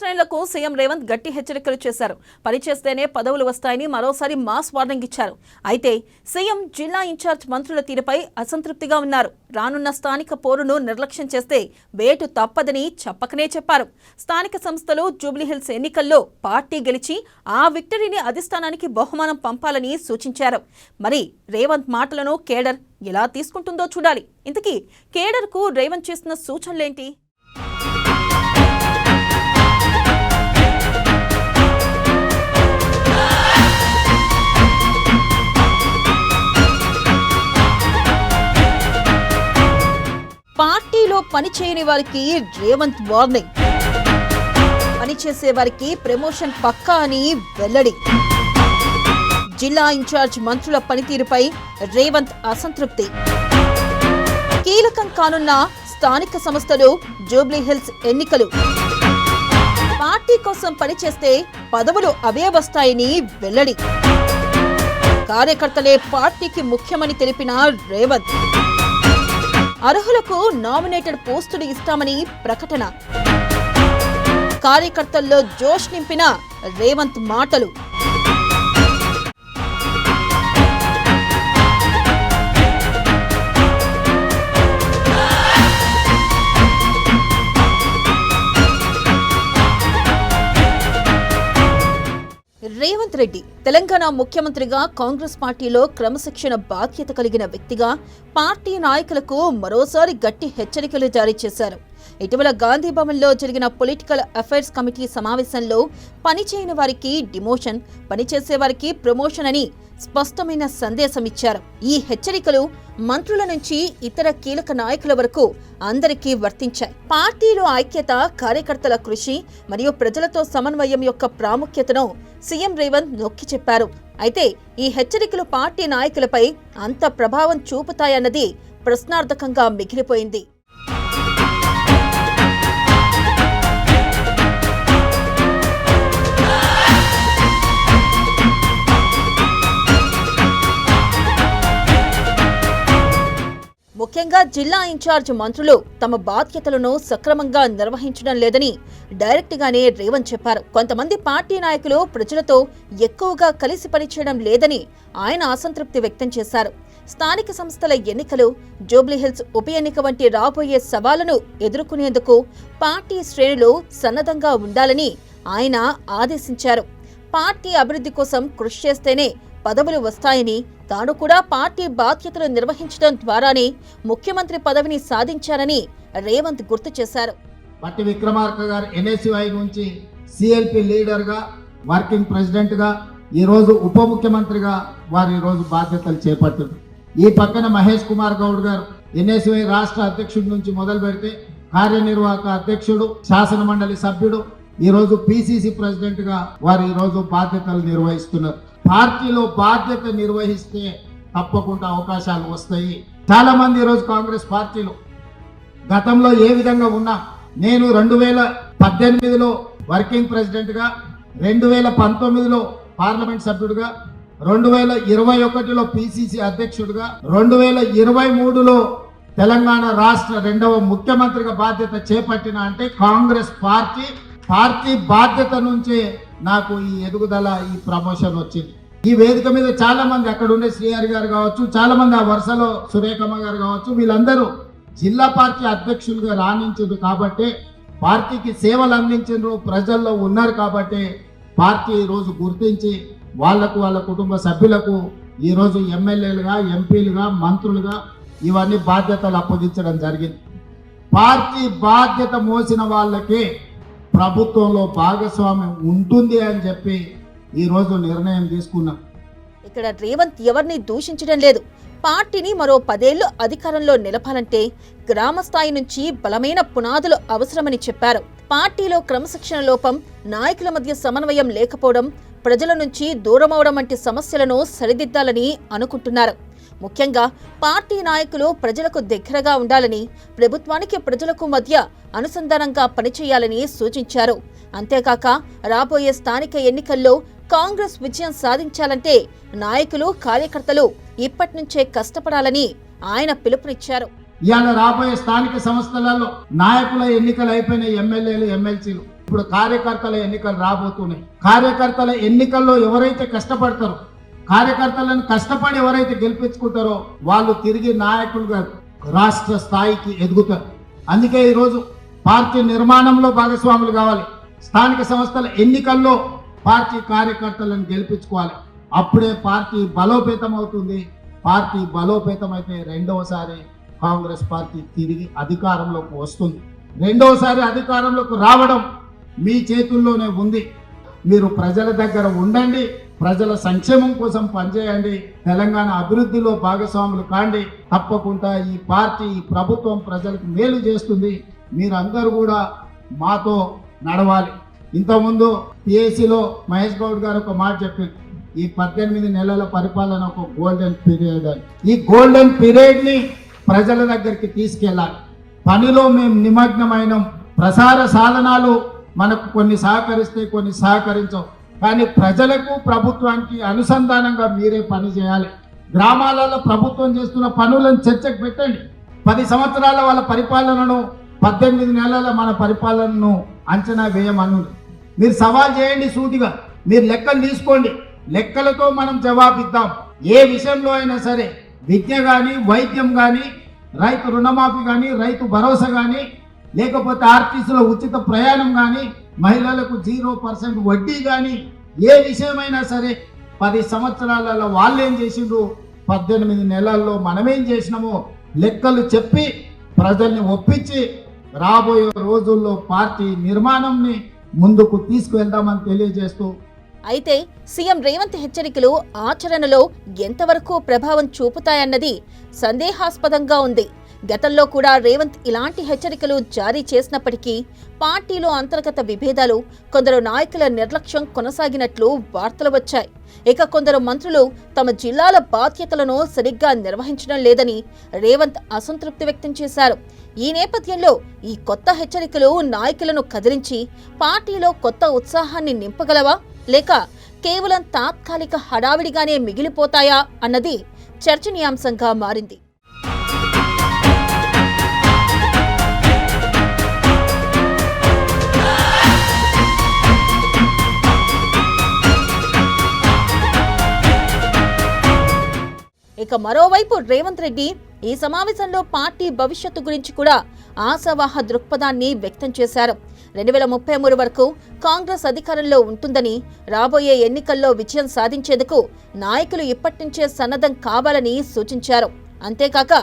శ్రేణులకు సీఎం రేవంత్ గట్టి హెచ్చరికలు చేశారు. పనిచేస్తేనే పదవులు వస్తాయని మరోసారి మాస్ వార్నింగ్ ఇచ్చారు. అయితే సీఎం జిల్లా ఇన్ఛార్జ్ మంత్రుల తీరుపై అసంతృప్తిగా ఉన్నారు. రానున్న స్థానిక పోరును నిర్లక్ష్యం చేస్తే వేటు తప్పదని చెప్పకనే చెప్పారు. స్థానిక సంస్థలు జూబ్లీహిల్స్ ఎన్నికల్లో పార్టీ గెలిచి ఆ విక్టరీని అధిష్టానానికి బహుమానం పంపాలని సూచించారు. మరి రేవంత్ మాటలను కేడర్ ఎలా తీసుకుంటుందో చూడాలి. ఇంతకీ కేడర్కు రేవంత్ చేసిన సూచనలేంటి? పార్టీలో పనిచేయని వారికి రేవంత్ వార్నింగ్. పనిచేసే వారికి ప్రమోషన్ పక్కా అని వెల్లడి. జిల్లా ఇన్ఛార్జ్ మంత్రుల పనితీరుపై రేవంత్ అసంతృప్తి. కీలకం కానున్న స్థానిక సంస్థలు జూబ్లీహిల్స్ ఎన్నికలు. పార్టీ కోసం పనిచేస్తే పదవులు అవే వస్తాయని వెల్లడి. కార్యకర్తలే పార్టీకి ముఖ్యమని తెలిపిన రేవంత్. అర్హులకు నామినేటెడ్ పోస్టులు ఇస్తామని ప్రకటన. కార్యకర్తల్లో జోష్ నింపిన రేవంత్ మాటలు. రేవంత్ రెడ్డి తెలంగాణ ముఖ్యమంత్రిగా కాంగ్రెస్ పార్టీలో క్రమశిక్షణ బాధ్యత కలిగిన వ్యక్తిగా పార్టీ నాయకులకు మరోసారి గట్టి హెచ్చరికలు జారీ చేశారు. ఇటీవల గాంధీ భవన్లో జరిగిన పొలిటికల్ అఫైర్స్ కమిటీ సమావేశంలో పనిచేయని వారికి డిమోషన్, పనిచేసే వారికి ప్రమోషన్ అని స్పష్టమైన సందేశం ఇచ్చారు. ఈ హెచ్చరికలు మంత్రుల నుంచి ఇతర కీలక నాయకుల వరకు అందరికీ వర్తించాయి. పార్టీలో ఐక్యత, కార్యకర్తల కృషి మరియు ప్రజలతో సమన్వయం యొక్క ప్రాముఖ్యతను సీఎం రేవంత్ నొక్కి చెప్పారు. అయితే ఈ హెచ్చరికలు పార్టీ నాయకులపై అంత ప్రభావం చూపుతాయన్నది ప్రశ్నార్థకంగా మిగిలిపోయింది. ముఖ్యంగా జిల్లా ఇన్ఛార్జ్ మంత్రులు తమ బాధ్యతలను సక్రమంగా నిర్వహించడం లేదని డైరెక్ట్గానే రేవంత్ చెప్పారు. కొంతమంది పార్టీ నాయకులు ప్రజలతో ఎక్కువగా కలిసి పనిచేయడం లేదని ఆయన అసంతృప్తి వ్యక్తం చేశారు. స్థానిక సంస్థల ఎన్నికలు, జూబ్లీహిల్స్ ఉప ఎన్నిక వంటి రాబోయే సవాళ్లను ఎదుర్కొనేందుకు పార్టీ శ్రేణులు సన్నద్ధంగా ఉండాలని ఆయన ఆదేశించారు. పార్టీ అభివృద్ధి కోసం కృషి చేస్తేనే పదవులు వస్తాయని, తాను కూడా పార్టీ బాధ్యతలు నిర్వహించడం ద్వారానే ముఖ్యమంత్రి పదవిని సాధించారని రేవంత్ గుర్తు చేశారు. పట్టి విక్రమార్క గారు ఎన్ఎస్యుఐ నుంచి సిఎల్పి లీడర్ గా, వర్కింగ్ ప్రెసిడెంట్ గా, ఈ రోజు ఉప ముఖ్యమంత్రిగా వారు ఈ రోజు బాధ్యతలు చేపట్టారు. ఈ పక్కన మహేష్ కుమార్ గౌడ్ గారు ఎన్ఎస్యుఐ రాష్ట్ర అధ్యక్షుడి నుంచి మొదలు పెడితే కార్యనిర్వాహక అధ్యక్షుడు, శాసన మండలి సభ్యుడు, ఈ రోజు పిసిసి ప్రెసిడెంట్ గా వారు ఈ రోజు బాధ్యతలు నిర్వహిస్తున్నారు. పార్టీలో బాధ్యత నిర్వహిస్తే తప్పకుండా అవకాశాలు వస్తాయి. చాలా మంది ఈరోజు కాంగ్రెస్ పార్టీలో గతంలో ఏ విధంగా ఉన్నా, నేను 2018లో వర్కింగ్ ప్రెసిడెంట్ గా, 2019లో పార్లమెంట్ సభ్యుడిగా, 2021లో పిసిసి అధ్యక్షుడిగా, 2023లో తెలంగాణ రాష్ట్ర 2వ ముఖ్యమంత్రిగా బాధ్యత చేపట్టిన అంటే కాంగ్రెస్ పార్టీ బాధ్యత నుంచే నాకు ఈ ఎదుగుదల, ఈ ప్రమోషన్ వచ్చింది. ఈ వేదిక మీద చాలా మంది అక్కడ ఉండే శ్రీహరి గారు కావచ్చు, చాలా మంది ఆ వరుసలో సురేఖమ్మ గారు కావచ్చు, వీళ్ళందరూ జిల్లా పార్టీ అధ్యక్షులుగా రాణించారు కాబట్టి, పార్టీకి సేవలు అందించారు, ప్రజల్లో ఉన్నారు కాబట్టి పార్టీ ఈరోజు గుర్తించి వాళ్లకు, వాళ్ళ కుటుంబ సభ్యులకు ఈరోజు ఎమ్మెల్యేలుగా, ఎంపీలుగా, మంత్రులుగా ఇవన్నీ బాధ్యతలు అప్పగించడం జరిగింది. పార్టీ బాధ్యత మోసిన వాళ్ళకే ప్రభుత్వంలో భాగస్వామ్యం ఉంటుంది అని చెప్పి ఈ రోజు నిర్ణయం తీసుకున్నాం. ఇక్కడ రేవంత్ ఎవరిని దూషించడం లేదు. పార్టీని మరో 10 ఏళ్లు అధికారంలో నిలపాలంటే గ్రామ స్థాయి నుంచి బలమైన పునాదులు అవసరమని చెప్పారు. పార్టీలో క్రమశిక్షణ లోపం, నాయకుల మధ్య సమన్వయం లేకపోవడం, ప్రజల నుంచి దూరమవడం వంటి సమస్యలను సరిదిద్దాలని అనుకుంటున్నారు. ముఖ్యంగా పార్టీ నాయకులు ప్రజలకు దగ్గరగా ఉండాలని, ప్రభుత్వానికి ప్రజలకు మధ్య అనుసంధానంగా పనిచేయాలని సూచించారు. అంతేకాక రాబోయే స్థానిక ఎన్నికల్లో కాంగ్రెస్ విజయం సాధించాలంటే నాయకులు, కార్యకర్తలు ఇప్పటి నుంచే కష్టపడాలని ఆయన పిలుపునిచ్చారు. ఇవాళ రాబోయే స్థానిక సంస్థలలో నాయకుల ఎన్నికలు అయిపోయిన ఎమ్మెల్యేలు, ఎమ్మెల్సీలు ఇప్పుడు కార్యకర్తల ఎన్నికలు రాబోతున్నాయి. కార్యకర్తల ఎన్నికల్లో ఎవరైతే కష్టపడతారో, కార్యకర్తలను కష్టపడి ఎవరైతే గెలిపించుకుంటారో వాళ్ళు తిరిగి నాయకులుగా రాష్ట్ర స్థాయికి ఎదుగుతారు. అందుకే ఈరోజు పార్టీ నిర్మాణంలో భాగస్వాములు కావాలి. స్థానిక సంస్థల ఎన్నికల్లో పార్టీ కార్యకర్తలను గెలిపించుకోవాలి. అప్పుడే పార్టీ బలోపేతం అవుతుంది. పార్టీ బలోపేతం అయితే రెండవసారి కాంగ్రెస్ పార్టీ తిరిగి అధికారంలోకి వస్తుంది. రెండవసారి అధికారంలోకి రావడం మీ చేతుల్లోనే ఉంది. మీరు ప్రజల దగ్గర ఉండండి, ప్రజల సంక్షేమం కోసం పనిచేయండి, తెలంగాణ అభివృద్ధిలో భాగస్వాములు కాండి. తప్పకుండా ఈ పార్టీ, ఈ ప్రభుత్వం ప్రజలకు మేలు చేస్తుంది. మీరందరూ కూడా మాతో నడవాలి. ఇంతకుముందు పిఏసీలో మహేష్ గౌడ్ గారు ఒక మాట చెప్పారు, ఈ 18 నెలల పరిపాలన ఒక గోల్డెన్ పీరియడ్ అని. ఈ గోల్డెన్ పీరియడ్ ని ప్రజల దగ్గరికి తీసుకెళ్ళాలి. పనిలో మేము నిమగ్నమైనం. ప్రసార సాధనాలు మనకు కొన్ని సహకరిస్తే, కొన్ని సహకరించవు. కానీ ప్రజలకు, ప్రభుత్వానికి అనుసంధానంగా మీరే పని చేయాలి. గ్రామాలలో ప్రభుత్వం చేస్తున్న పనులను చర్చకు పెట్టండి. 10 సంవత్సరాల వాళ్ళ పరిపాలనను, 18 నెలల మన పరిపాలనను అంచనా వేయమను. మీరు సవాల్ చేయండి సూటిగా. మీరు లెక్కలు తీసుకోండి. లెక్కలతో మనం జవాబిద్దాం. ఏ విషయంలో అయినా సరే, విద్య కానీ, వైద్యం కానీ, రైతు రుణమాఫీ కానీ, రైతు భరోసా కానీ, లేకపోతే ఆర్టీసీలో ఉచిత ప్రయాణం కానీ, మహిళలకు 0% వడ్డీ కానీ, ఏ విషయమైనా సరే 10 సంవత్సరాలలో వాళ్ళేం చేసిండ్రు, 18 నెలల్లో మనమేం చేసినామో లెక్కలు చెప్పి ప్రజల్ని ఒప్పించి రాబోయే రోజుల్లో పార్టీ నిర్మాణంని ముందుకు తీసుకువెళ్దామని తెలియజేస్తూ, అయితే సీఎం రేవంత్ హెచ్చరికలు ఆచరణలో ఎంతవరకు ప్రభావం చూపుతాయన్నది సందేహాస్పదంగా ఉంది. గతంలో కూడా రేవంత్ ఇలాంటి హెచ్చరికలు జారీ చేసినప్పటికీ పార్టీలో అంతర్గత విభేదాలు, కొందరు నాయకుల నిర్లక్ష్యం కొనసాగినట్లు వార్తలు వచ్చాయి. ఇక కొందరు మంత్రులు తమ జిల్లాల బాధ్యతలను సరిగ్గా నిర్వహించడం లేదని రేవంత్ అసంతృప్తి వ్యక్తం చేశారు. ఈ నేపథ్యంలో ఈ కొత్త హెచ్చరికలు నాయకులను కదిలించి పార్టీలో కొత్త ఉత్సాహాన్ని నింపగలవా, లేక కేవలం తాత్కాలిక హడావిడిగానే మిగిలిపోతాయా అన్నది చర్చనీయాంశంగా మారింది. ఇక మరోవైపు రేవంత్ రెడ్డి ఈ సమావేశంలో పార్టీ భవిష్యత్తు గురించి కూడా ఆశావాహ దృక్పథాన్ని వ్యక్తం చేశారు. 2033 వరకు కాంగ్రెస్ అధికారంలో ఉంటుందని, రాబోయే ఎన్నికల్లో విజయం సాధించేందుకు నాయకులు ఇప్పటి నుంచే సన్నద్ధం కావాలని సూచించారు. అంతేకాక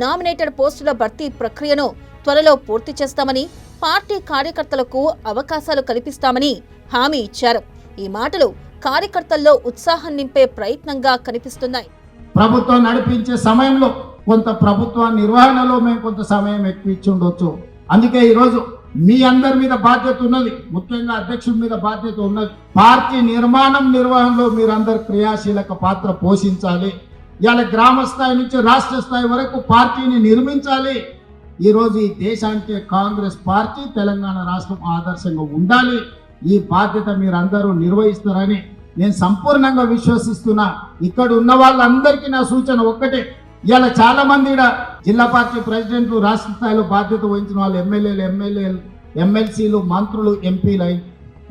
నామినేటెడ్ పోస్టుల భర్తీ ప్రక్రియను త్వరలో పూర్తి చేస్తామని, పార్టీ కార్యకర్తలకు అవకాశాలు కల్పిస్తామని హామీ ఇచ్చారు. ఈ మాటలు కార్యకర్తల్లో ఉత్సాహం నింపే ప్రయత్నంగా కనిపిస్తున్నాయి. ప్రభుత్వం నడిపించే సమయంలో కొంత ప్రభుత్వ నిర్వహణలో మేము కొంత సమయం ఎక్కువ ఇచ్చి ఉండొచ్చు. అందుకే ఈరోజు మీ అందరి మీద బాధ్యత ఉన్నది, ముఖ్యంగా అధ్యక్షుడి మీద బాధ్యత ఉన్నది. పార్టీ నిర్వహణలో మీరందరూ క్రియాశీలక పాత్ర పోషించాలి. ఇవాళ గ్రామ స్థాయి నుంచి రాష్ట్ర స్థాయి వరకు పార్టీని నిర్మించాలి. ఈరోజు ఈ దేశానికి కాంగ్రెస్ పార్టీ, తెలంగాణ రాష్ట్రం ఆదర్శంగా ఉండాలి. ఈ బాధ్యత మీరందరూ నిర్వహిస్తారని నేను సంపూర్ణంగా విశ్వసిస్తున్నా. ఇక్కడ ఉన్న వాళ్ళందరికీ నా సూచన ఒక్కటే, ఇలా చాలా మంది జిల్లా పార్టీ ప్రెసిడెంట్లు, రాష్ట్ర స్థాయిలో బాధ్యత వహించిన వాళ్ళు ఎమ్మెల్యేలు, ఎమ్మెల్సీలు, మంత్రులు, ఎంపీలు అయి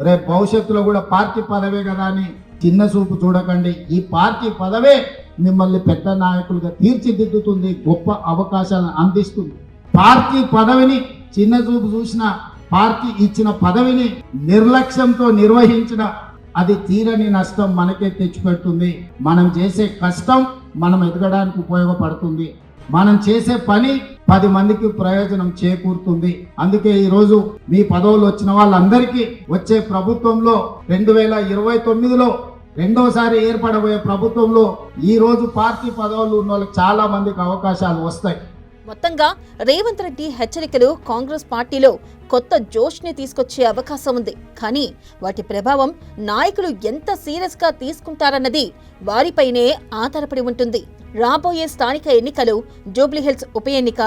రేపు భవిష్యత్తులో కూడా పార్టీ పదవే కదా అని చిన్న చూపు చూడకండి. ఈ పార్టీ పదవే మిమ్మల్ని పెద్ద నాయకులుగా తీర్చిదిద్దుతుంది, గొప్ప అవకాశాలను అందిస్తుంది. పార్టీ పదవిని చిన్న చూపు చూసిన, పార్టీ ఇచ్చిన పదవిని నిర్లక్ష్యంతో నిర్వహించిన అది తీరని నష్టం మనకే తెచ్చిపెడుతుంది. మనం చేసే కష్టం మనం ఎదగడానికి ఉపయోగపడుతుంది. మనం చేసే పని 10 మందికి ప్రయోజనం చేకూరుతుంది. అందుకే ఈరోజు మీ పదవులు వచ్చిన వాళ్ళందరికీ వచ్చే ప్రభుత్వంలో 2029లో రెండోసారి ఏర్పడబోయే ప్రభుత్వంలో ఈ రోజు పార్టీ పదవులు ఉన్న వాళ్ళకి చాలా మందికి అవకాశాలు వస్తాయి. మొత్తంగా రేవంత్ రెడ్డి హెచ్చరికలు కాంగ్రెస్ పార్టీలో కొత్త జోష్ని తీసుకొచ్చే అవకాశం ఉంది. కానీ వాటి ప్రభావం నాయకులు ఎంత సీరియస్ గా తీసుకుంటారన్నది వారిపైనే ఆధారపడి ఉంటుంది. రాబోయే స్థానిక ఎన్నికలు, జూబ్లీహిల్స్ ఉప ఎన్నిక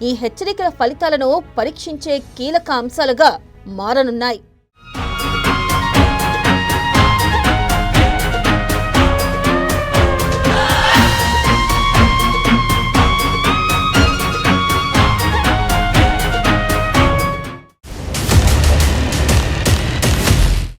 ఈ హెచ్చరికల ఫలితాలను పరీక్షించే కీలక అంశాలుగా మారనున్నాయి.